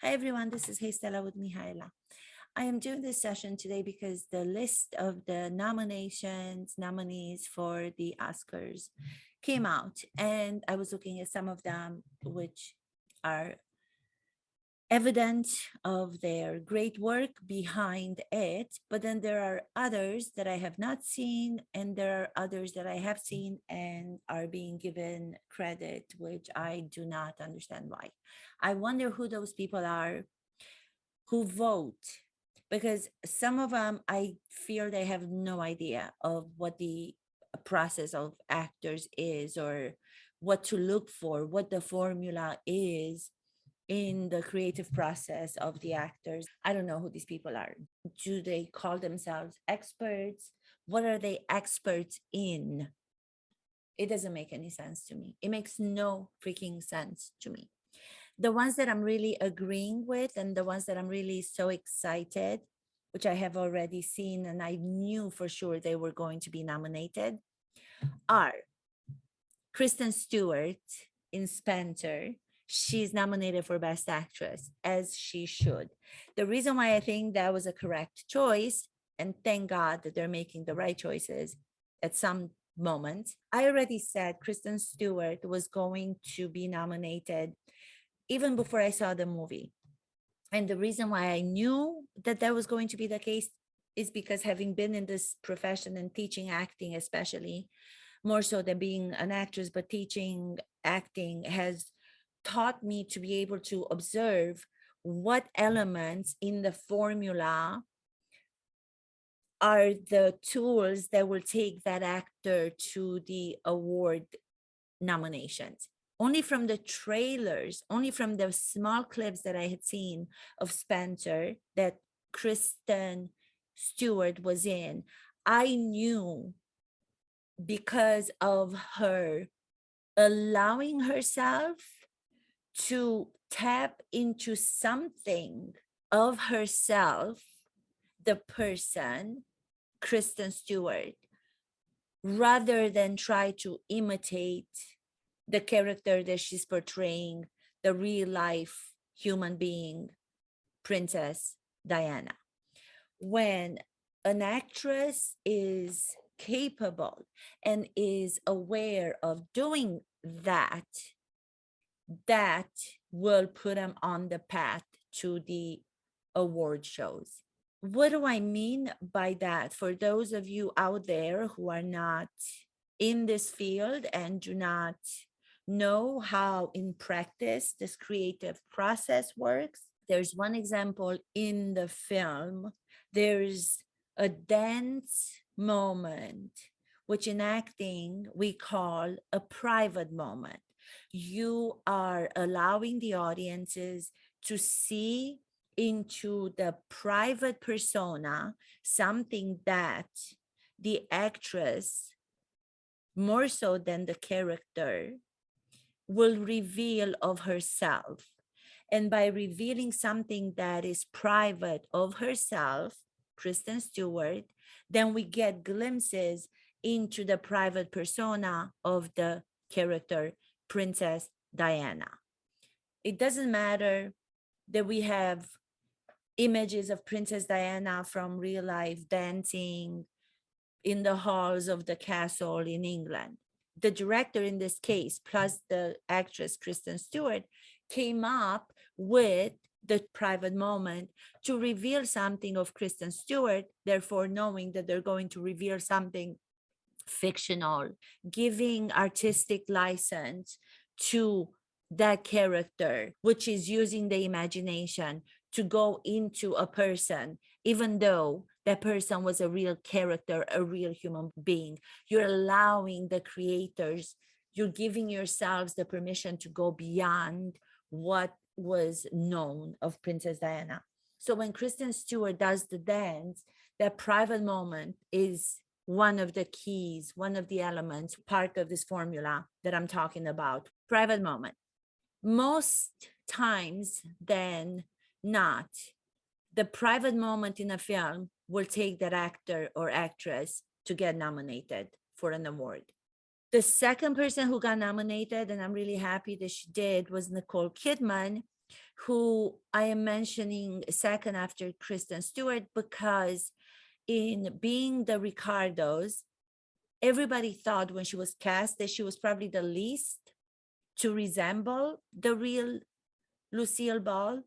Hi everyone, this is Hey Stella with Mihaela. I am doing this session today because the list of the nominees for the Oscars came out, and I was looking at some of them which are evident of their great work behind it, but then there are others that I have not seen, and there are others that I have seen and are being given credit, which I do not understand why. I wonder who those people are who vote, because some of them I feel they have no idea of what the process of actors is, or what to look for, what the formula is in the creative process of the actors. I don't know who these people are. Do they call themselves experts? What are they experts in? It doesn't make any sense to me. It makes no freaking sense to me. The ones that I'm really agreeing with, and the ones that I'm really so excited, which I have already seen and I knew for sure they were going to be nominated, are Kristen Stewart in Spencer. She's nominated for Best Actress, as she should. The reason why I think that was a correct choice, and thank God that they're making the right choices at some moment, I already said Kristen Stewart was going to be nominated even before I saw the movie. And the reason why I knew that that was going to be the case is because, having been in this profession and teaching acting, especially more so than being an actress, but teaching acting has taught me to be able to observe what elements in the formula are the tools that will take that actor to the award nominations. Only from the trailers, only from the small clips that I had seen of Spencer that Kristen Stewart was in, I knew, because of her allowing herself to tap into something of herself, the person, Kristen Stewart, rather than try to imitate the character that she's portraying, the real life human being, Princess Diana. When an actress is capable and is aware of doing that, that will put them on the path to the award shows. What do I mean by that? For those of you out there who are not in this field and do not know how in practice this creative process works, there's one example in the film. There's a dance moment, which in acting we call a private moment. You are allowing the audiences to see into the private persona, something that the actress, more so than the character, will reveal of herself. And by revealing something that is private of herself, Kristen Stewart, then we get glimpses into the private persona of the character, Princess Diana. It doesn't matter that we have images of Princess Diana from real life dancing in the halls of the castle in England. The director in this case, plus the actress Kristen Stewart, came up with the private moment to reveal something of Kristen Stewart, therefore knowing that they're going to reveal something fictional, giving artistic license to that character, which is using the imagination to go into a person, even though that person was a real character, a real human being. You're allowing the creators, you're giving yourselves the permission to go beyond what was known of Princess Diana. So when Kristen Stewart does the dance, that private moment is one of the keys, one of the elements, part of this formula that I'm talking about. Private moment. Most times than not, the private moment in a film will take that actor or actress to get nominated for an award. The second person who got nominated, and I'm really happy that she did, was Nicole Kidman who I am mentioning second after Kristen Stewart, because in Being the Ricardos, everybody thought when she was cast that she was probably the least to resemble the real Lucille Ball.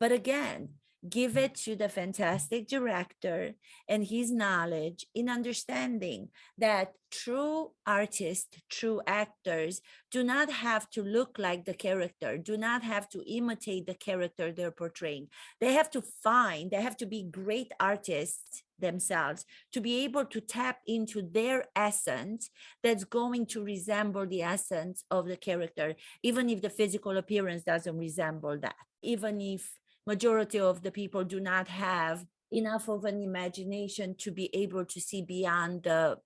But again, give it to the fantastic director and his knowledge in understanding that true artists, true actors do not have to look like the character, do not have to imitate the character they're portraying. They have to be great artists themselves to be able to tap into their essence that's going to resemble the essence of the character, even if the physical appearance doesn't resemble that, even if majority of the people do not have enough of an imagination to be able to see beyond the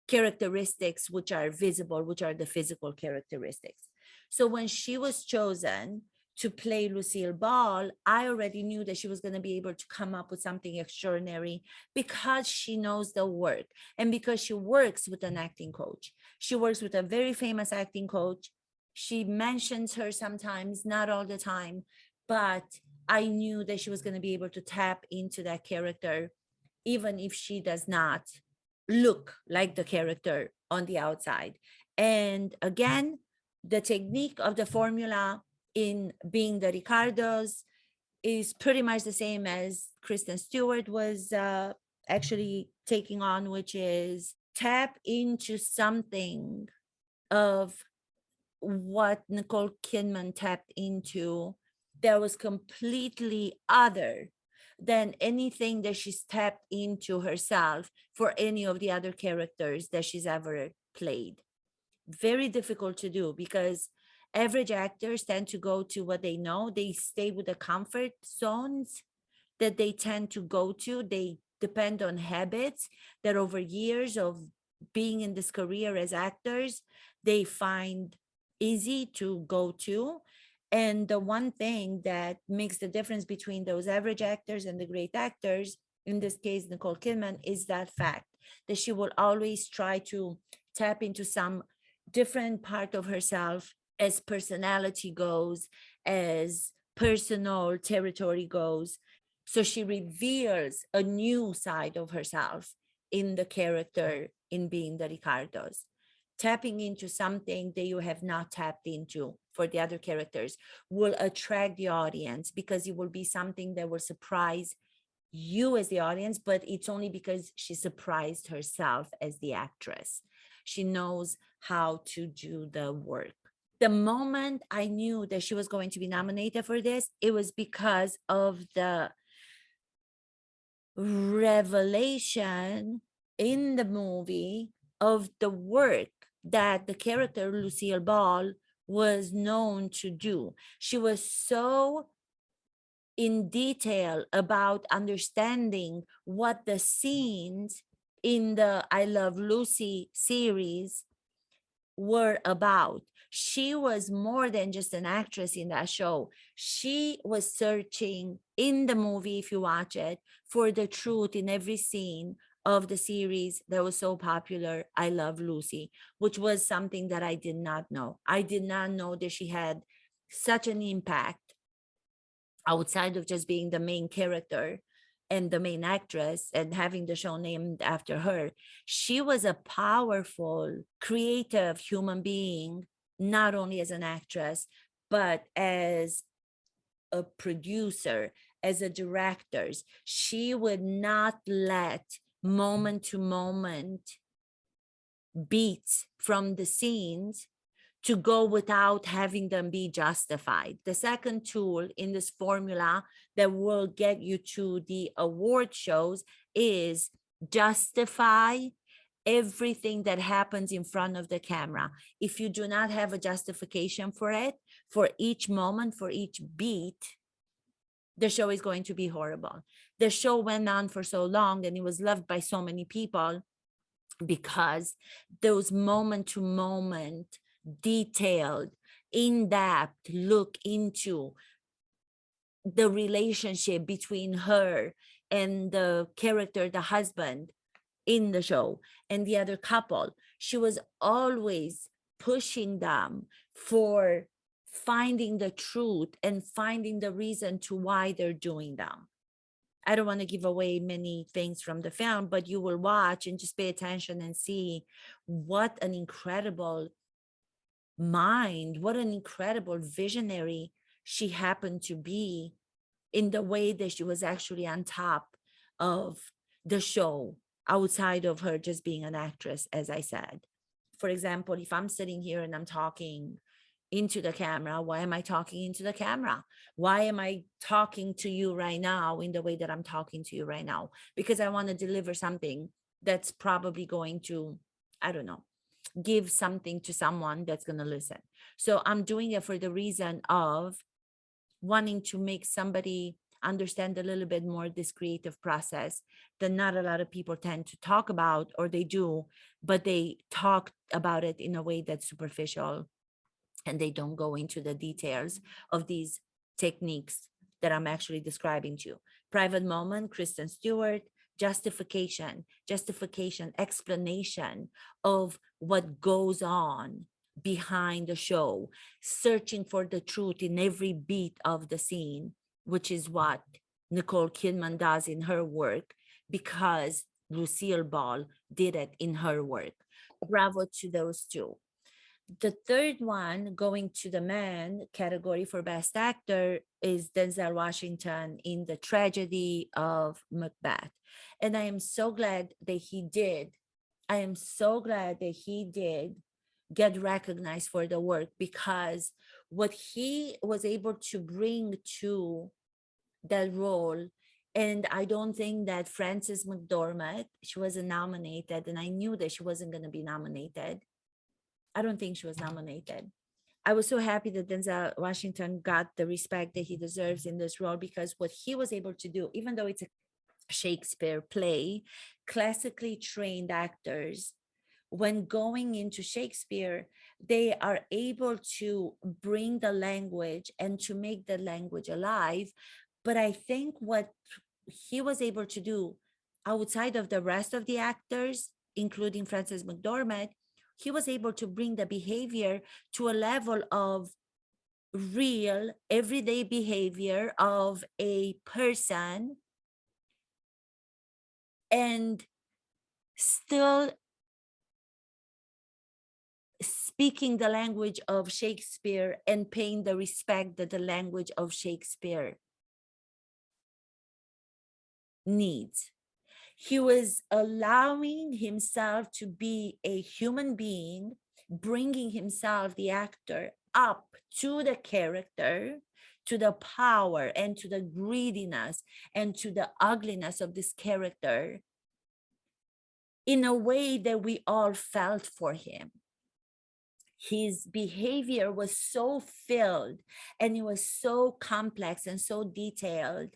characteristics which are visible, which are the physical characteristics. So when she was chosen to play Lucille Ball, I already knew that she was going to be able to come up with something extraordinary because she knows the work and because she works with an acting coach. She works with a very famous acting coach. She mentions her sometimes, not all the time, but I knew that she was going to be able to tap into that character, even if she does not look like the character on the outside. And again, the technique of the formula in Being the Ricardos is pretty much the same as Kristen Stewart was actually taking on, which is tap into something of what Nicole Kidman tapped into that was completely other than anything that she's tapped into herself for any of the other characters that she's ever played. Very difficult to do because average actors tend to go to what they know. They stay with the comfort zones that they tend to go to. They depend on habits that over years of being in this career as actors, they find easy to go to. And the one thing that makes the difference between those average actors and the great actors, in this case, Nicole Kidman, is that fact that she will always try to tap into some different part of herself as personality goes, as personal territory goes. So she reveals a new side of herself in the character in Being the Ricardos, tapping into something that you have not tapped into for the other characters will attract the audience because it will be something that will surprise you as the audience, but it's only because she surprised herself as the actress. She knows how to do the work. The moment I knew that she was going to be nominated for this, it was because of the revelation in the movie of the work that the character Lucille Ball was known to do. She was so in detail about understanding what the scenes in the I Love Lucy series were about. She was more than just an actress in that show. She was searching in the movie, if you watch it, for the truth in every scene of the series that was so popular, I Love Lucy, which was something that I did not know. I did not know that she had such an impact outside of just being the main character and the main actress and having the show named after her. She was a powerful, creative human being, not only as an actress, but as a producer, as a director. She would not let moment to moment beats from the scenes to go without having them be justified. The second tool in this formula that will get you to the award shows is justify everything that happens in front of the camera. If you do not have a justification for it, for each moment, for each beat, the show is going to be horrible. The show went on for so long and it was loved by so many people because those moment to moment, detailed, in-depth look into the relationship between her and the character, the husband in the show, and the other couple. She was always pushing them for finding the truth and finding the reason to why they're doing them. I don't want to give away many things from the film, but you will watch and just pay attention and see what an incredible mind, what an incredible visionary she happened to be, in the way that she was actually on top of the show, outside of her just being an actress, as I said. For example, if I'm sitting here and I'm talking into the camera, why am I talking into the camera? Why am I talking to you right now in the way that I'm talking to you right now? Because I want to deliver something that's probably going to, I don't know, give something to someone that's going to listen. So I'm doing it for the reason of wanting to make somebody understand a little bit more this creative process that not a lot of people tend to talk about, or they do, but they talk about it in a way that's superficial, and they don't go into the details of these techniques that I'm actually describing to you. Private moment, Kristen Stewart, justification, explanation of what goes on behind the show, searching for the truth in every beat of the scene, which is what Nicole Kidman does in her work, because Lucille Ball did it in her work. Bravo to those two. The third one, going to the man category for Best Actor, is Denzel Washington in The Tragedy of Macbeth. And I am so glad that he did. I am so glad that he did get recognized for the work, because what he was able to bring to that role, and I don't think that Frances McDormand, she wasn't nominated, and I knew that she wasn't going to be nominated. I don't think she was nominated. I was so happy that Denzel Washington got the respect that he deserves in this role, because what he was able to do, even though it's a Shakespeare play, classically trained actors, when going into Shakespeare, they are able to bring the language and to make the language alive. But I think what he was able to do outside of the rest of the actors, including Frances McDormand, he was able to bring the behavior to a level of real everyday behavior of a person, and still speaking the language of Shakespeare and paying the respect that the language of Shakespeare needs. He was allowing himself to be a human being, bringing himself, the actor, up to the character, to the power and to the greediness and to the ugliness of this character, in a way that we all felt for him. His behavior was so filled, and it was so complex and so detailed,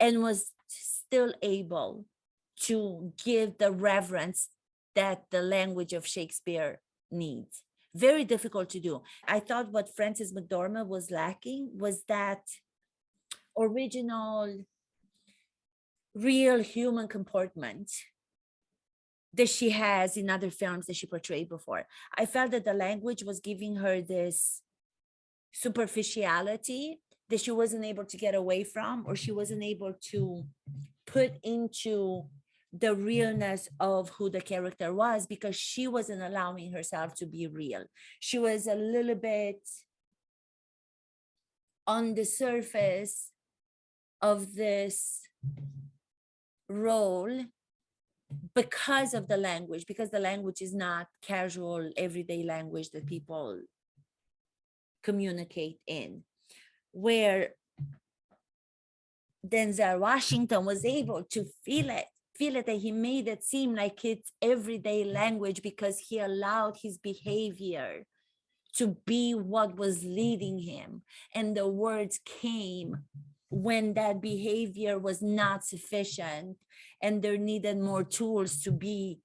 and was still able to give the reverence that the language of Shakespeare needs. Very difficult to do. I thought what Frances McDormand was lacking was that original, real human comportment that she has in other films that she portrayed before. I felt that the language was giving her this superficiality that she wasn't able to get away from, or she wasn't able to put into the realness of who the character was, because she wasn't allowing herself to be real. She was a little bit on the surface of this role because of the language, because the language is not casual, everyday language that people communicate in, where Denzel Washington was able to feel it that he made it seem like it's everyday language, because he allowed his behavior to be what was leading him, and the words came when that behavior was not sufficient and there needed more tools to be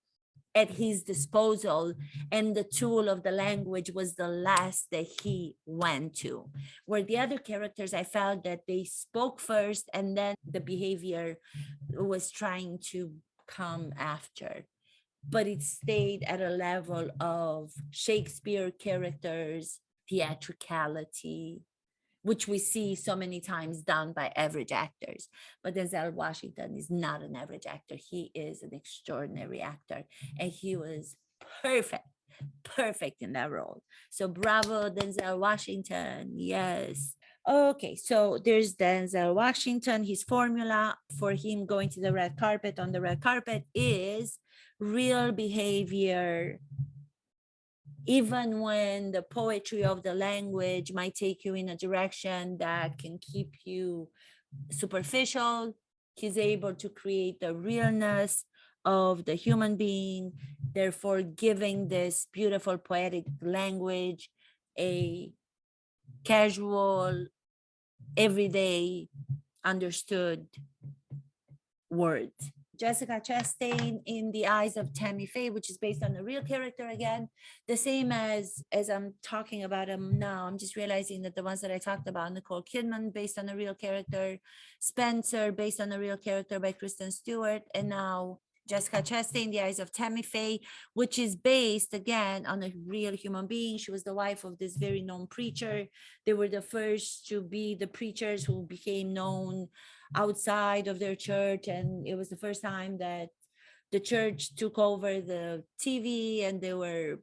at his disposal, and the tool of the language was the last that he went to. Where the other characters, I felt that they spoke first and then the behavior was trying to come after. but it stayed at a level of Shakespeare characters, theatricality, which we see so many times done by average actors. But Denzel Washington is not an average actor. He is an extraordinary actor, and he was perfect, perfect in that role. So bravo, Denzel Washington. Yes. Okay, so there's Denzel Washington. His formula for him going to the red carpet on the red carpet is real behavior, even when the poetry of the language might take you in a direction that can keep you superficial. He's able to create the realness of the human being, therefore giving this beautiful poetic language a casual, everyday, understood word. Jessica Chastain in The Eyes of Tammy Faye, which is based on a real character again. The same as I'm talking about them now, I'm just realizing that the ones that I talked about, Nicole Kidman based on a real character, Spencer based on a real character by Kristen Stewart, and now Jessica Chastain, The Eyes of Tammy Faye, which is based again on a real human being. She was the wife of this very known preacher. They were the first to be the preachers who became known outside of their church, and it was the first time that the church took over the TV and they were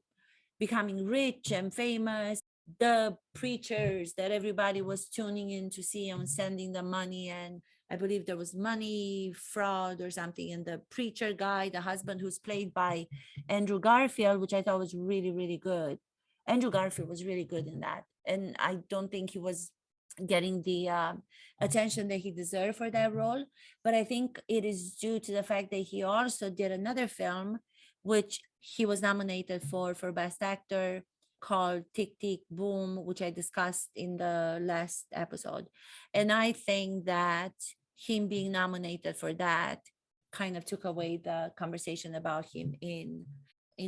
becoming rich and famous. The preachers that everybody was tuning in to see and sending them money, and I believe there was money fraud or something, and the preacher guy, the husband, who's played by Andrew Garfield, which I thought was really really good. Andrew Garfield was really good in that, and I don't think he was getting the attention that he deserved for that role. But I think it is due to the fact that he also did another film, which he was nominated for Best Actor, called Tick Tick Boom, which I discussed in the last episode. And I think that him being nominated for that kind of took away the conversation about him in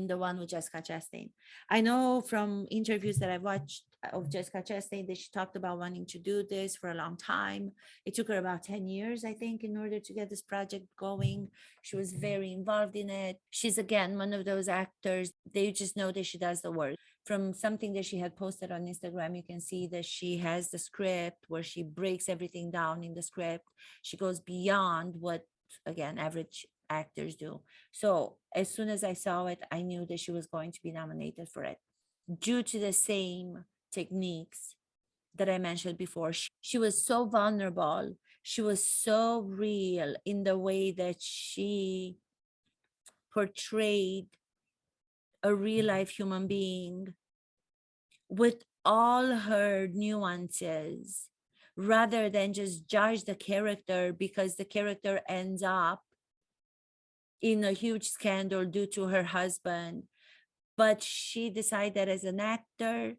the one with Jessica Chastain. I know from interviews that I've watched of Jessica Chastain that she talked about wanting to do this for a long time. It took her about 10 years, I think, in order to get this project going. She was very involved in it. She's, again, one of those actors, they just know that she does the work. From something that she had posted on Instagram, you can see that she has the script where she breaks everything down in the script. She goes beyond what, again, average actors do. So as soon as I saw it, I knew that she was going to be nominated for it due to the same techniques that I mentioned before. She was so vulnerable. She was so real in the way that she portrayed a real life human being with all her nuances, rather than just judge the character because the character ends up in a huge scandal due to her husband. But she decided as an actor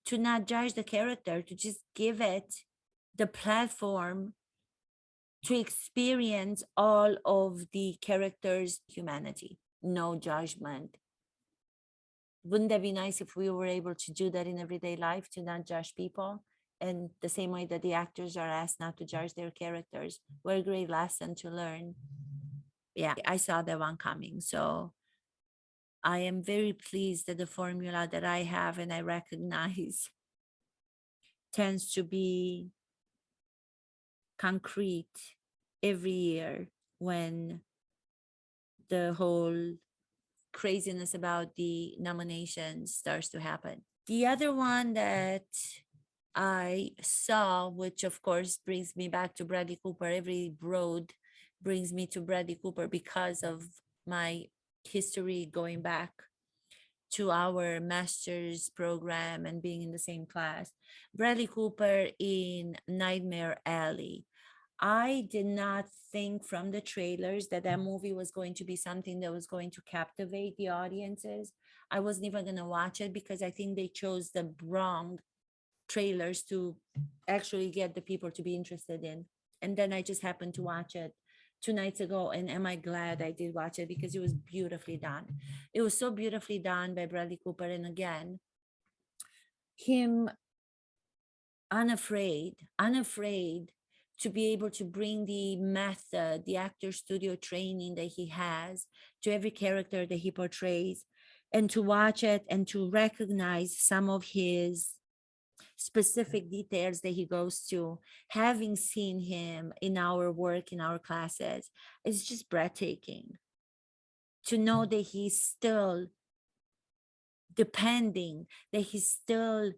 to not judge the character, to just give it the platform to experience all of the character's humanity, no judgment. Wouldn't that be nice if we were able to do that in everyday life, to not judge people? And the same way that the actors are asked not to judge their characters. What a great lesson to learn. Yeah, I saw that one coming. So I am very pleased that the formula that I have and I recognize tends to be concrete every year when the whole craziness about the nominations starts to happen. The other one that I saw, which of course brings me back to Bradley Cooper, every road brings me to Bradley Cooper because of my history going back to our master's program and being in the same class. Bradley Cooper in Nightmare Alley. I did not think from the trailers that that movie was going to be something that was going to captivate the audiences. I wasn't even going to watch it because I think they chose the wrong trailers to actually get the people to be interested in. And then I just happened to watch it 2 nights ago, and am I glad I did watch it, because it was beautifully done. It was so beautifully done by Bradley Cooper, and again, him unafraid to be able to bring the method, the actor studio training that he has to every character that he portrays, and to watch it and to recognize some of his specific details that he goes to, having seen him in our work, in our classes, is just breathtaking. To know that he's still depending, that he's still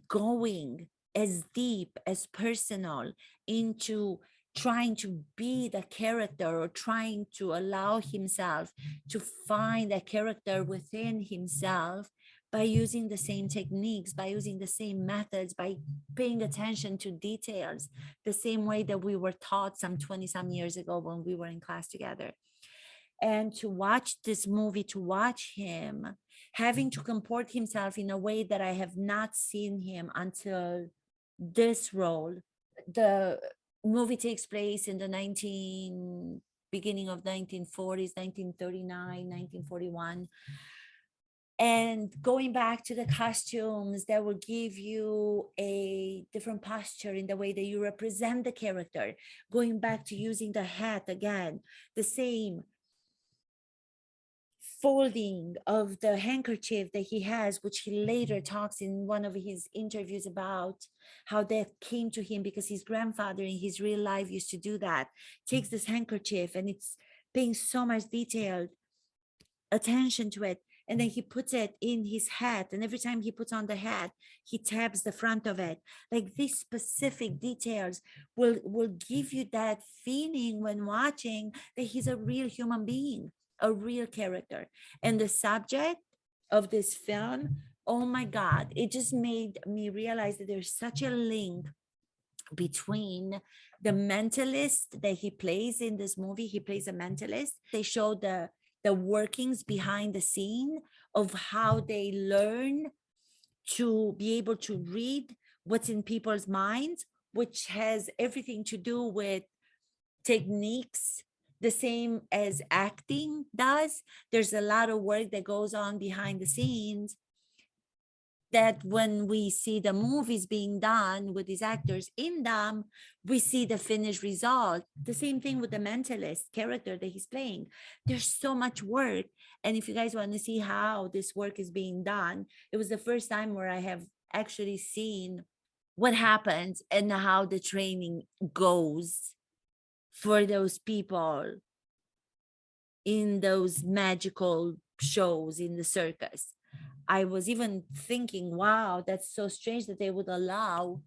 going as deep, as personal into trying to be the character, or trying to allow himself to find a character within himself by using the same techniques, by using the same methods, by paying attention to details, the same way that we were taught some 20 some years ago when we were in class together. And to watch this movie, to watch him having to comport himself in a way that I have not seen him until this role. The movie takes place in the beginning of 1940s, 1939, 1941. And going back to the costumes that will give you a different posture in the way that you represent the character, going back to using the hat again, the same folding of the handkerchief that he has, which he later talks in one of his interviews about how that came to him because his grandfather in his real life used to do that. Takes this handkerchief and it's paying so much detailed attention to it. And then he puts it in his hat. And every time he puts on the hat, he taps the front of it. Like these specific details will give you that feeling when watching that he's a real human being, a real character. And the subject of this film, oh my God, it just made me realize that there's such a link between the mentalist that he plays in this movie. He plays a mentalist. They show the workings behind the scene of how they learn to be able to read what's in people's minds, which has everything to do with techniques, the same as acting does. There's a lot of work that goes on behind the scenes that when we see the movies being done with these actors in them, we see the finished result. The same thing with the mentalist character that he's playing. There's so much work. And if you guys want to see how this work is being done, it was the first time where I have actually seen what happens and how the training goes for those people in those magical shows in the circus. I was even thinking, wow, that's so strange that they would allow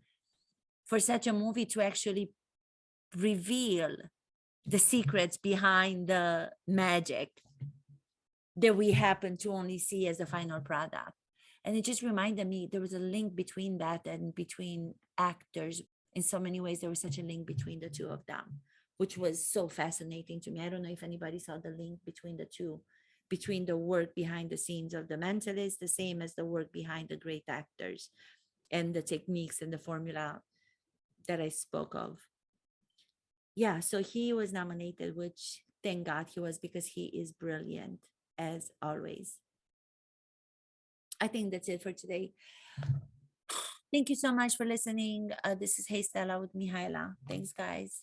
for such a movie to actually reveal the secrets behind the magic that we happen to only see as the final product. And it just reminded me there was a link between that and between actors. In so many ways, there was such a link between the two of them, which was so fascinating to me. I don't know if anybody saw the link between the two, between the work behind the scenes of the mentalist, the same as the work behind the great actors and the techniques and the formula that I spoke of. Yeah, so he was nominated, which thank God he was, because he is brilliant as always. I think that's it for today. Thank you so much for listening. This is Hey Stella with Mihaela. Thanks, guys.